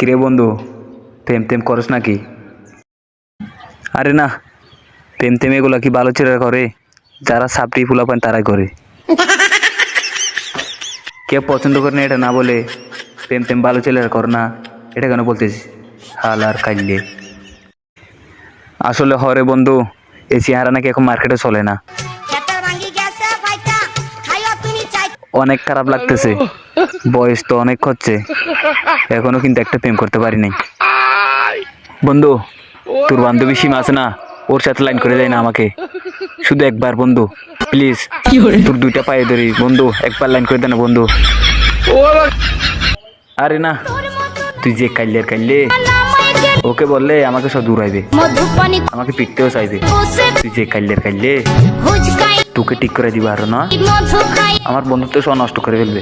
কিরে বন্ধু, প্রেম টেম করস নাকি? আরে না, প্রেম টেম এগুলা কি ভালো ছেলেরা করে? যারা সাপড়ি ফুলাপান তারাই করে। কেউ পছন্দ করে না এটা না বলে প্রেম টেম ভালো ছেলেরা করে না, এটা কেন বলতেছিস? হাল আর কাইলে আসলে হরে বন্ধু, এই চেহারা নাকি এখন মার্কেটে চলে না। অনেক খারাপ লাগতেছে, বয়স তো অনেক হচ্ছে, এখনো কিন্তু একটা প্রেম করতে পারি নাই। বন্ধু, তোর বান্ধবী সীমা আছে না, ওর সাথে লাইন করে দেয় না আমাকে? শুধু একবার বন্ধু, প্লিজ, তোর দুইটা পায়ে ধরি বন্ধু, একবার লাইন করে দে না বন্ধু। আরে না, তুই যে কাইলে ওকে বললে আমাকে সব দূরাইবে, আমাকে পিটতেও চাইবে। তুই যে কাইলে তোকে ঠিক করে দিবা, আরো না আমার বন্ধুত্ব সব নষ্ট করে ফেলবে।